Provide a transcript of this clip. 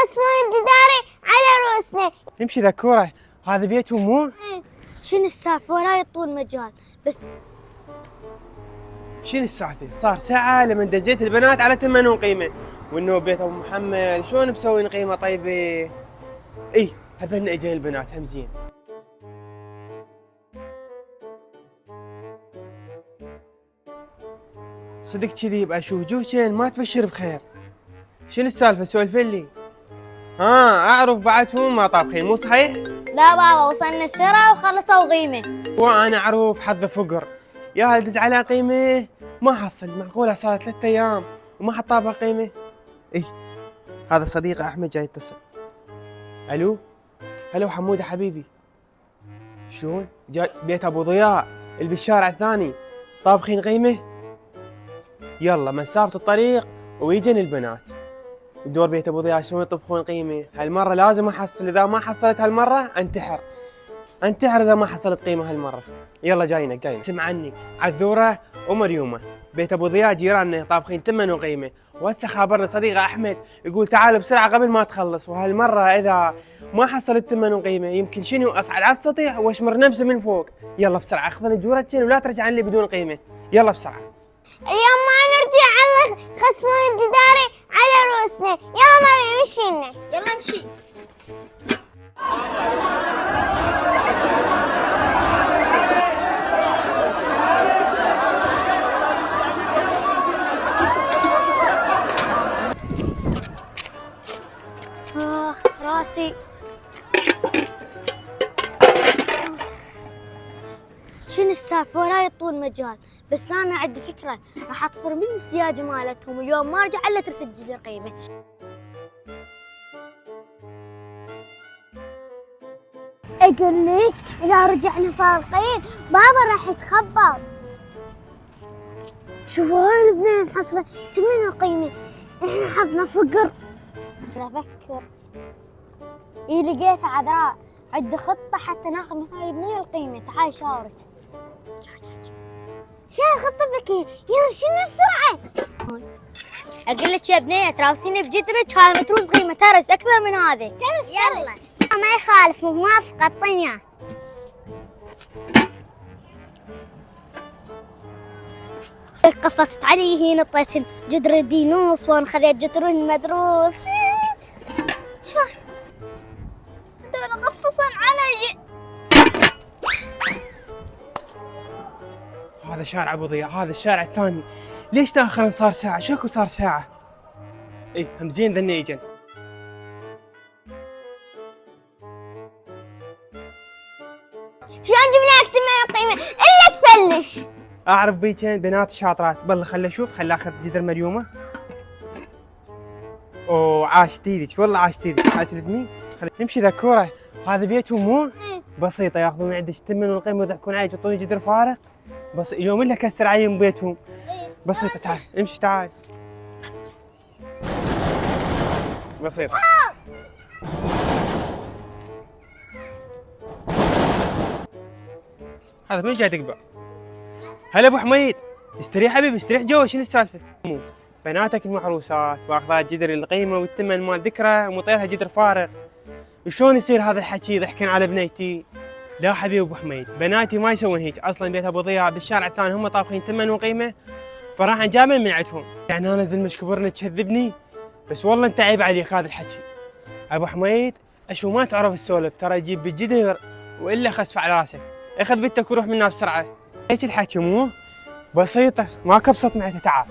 يخسفون جداري على رؤوسنا. امشي ذكوره، هذا بيتهم مو؟ شنو السالفة ولا يطول مجال بس. شنو السالفة؟ صار ساعة لما دزيت البنات على 8 قيمة، وانه بيت ابو محمد شلون مسوين قيمة طيبة؟ اي هذن اجين البنات هم زين. صدق كذي يبقى اشوف جوشن ما تبشر بخير. شنو السالفة سولفين لي؟ اعرف بعدهم ما طابخين مو صحيح؟ لا بابا وصلنا السرعة وخلصوا قيمة. وانا اعرف حظ فقر، يا هل دز على قيمة ما حصل، معقولة صارت 3 ايام وما حط طابها قيمة؟ اي هذا صديقي احمد جاي يتصل. الو هلو حمودة حبيبي، شلون؟ جاي بيت ابو ضياء اللي بالشارع الثاني، طابخين قيمة؟ يلا مسافة الطريق ويجن البنات. بدور بيت ابو ضياء شلون يطبخون قيمة، هالمرة لازم احصل، اذا ما حصلت هالمرة انتحر اذا ما حصلت قيمة هالمرة. يلا جاينك اسمع عني، عذورة ومريومة بيت ابو ضياء جيراننا طابخين 8 قيمة، وهسه خابرنا صديقه احمد يقول تعال بسرعة قبل ما تخلص، وهالمرة اذا ما حصلت 8 قيمة يمكن شنو اصعد على السطح واشمر نفسي من فوق. يلا بسرعة اخذني جورتين ولا ترجع لي بدون قيمة، يلا بسرعة. اليوم ما نرجع على خسفون جداري على رؤوسنا. يلا مامي مشينا. يلا امشي. راسي. شنو السالفة ولا يطول مجال بس انا عندي فكرة، راح اطفر من السياجة مالتهم اليوم ما ارجع الا تسجل القيمة. اقول لك اذا رجعنا فارقين بابا راح يتخبط. شوفوا هاي البنات حصلت 8 قيمة، احنا حظنا فقر. افكر لقيتها عذراء، عندي خطة حتى ناخذ من هاي البنية القيمة. تعال شاورك. شو الخطة ذكية؟ يلا مشينا بسرعة. اقول لك يا بنية تراوسيني بجدرك، هاي متروس قيمة ترس اكثر من هذا. يلا ما يخالف موافقة الطنية. قفصت عليه نطيت جدر الدينوس وان خذيت جدر المدروس. شو هذول قفصن علي. هذا شارع ابو ضياء، هذا الشارع الثاني، ليش تاخر؟ صار ساعة شكو صار ساعة. اي هم زين ذني اجن. شلون جبنا لك 8 قيمة الا تفلش؟ اعرف بيجن بنات شاطرات، بالله خلي اشوف، خلي اخذ جدر مريومة. اوه عاش تيدك والله عاش تيدك، عاش الزمين. خلي نمشي ذكورة، هذا بيتهم مو؟ بسيطة، ياخذون عندك 8 قيمة ويضحكون علي يعطوني جدر فارغ، بس اليوم الا كسر عليهم بيتهم. بسيطة تعال امشي تعال. بسيطة. هذا من جاي تقبع؟ هلا ابو حميد، استريح حبيبي استريح جوا، شنو السالفة؟ بناتك المحروسات واخذات جدر القيمة والثمن مال ذكرى ومطيرها جدر فارغ، شلون يصير هذا الحكي يضحكن على بنيتي؟ لا حبيبي ابو حميد، بناتي ما يسوون هيك، اصلا بيت ابو ضياء بالشارع الثاني هم طابخين 8 قيمة، فراح نجامل من عندهم. يعني انا زلمة كبرنا تكذبني؟ بس والله انت عيب عليك هذا الحكي. ابو حميد اشو ما تعرف السولف، ترى يجيب بالجدر والا خسف على راسك، اخذ بنتك وروح منها بسرعة. هيك الحكي مو؟ بسيطة ما كبسط معناتها. تعال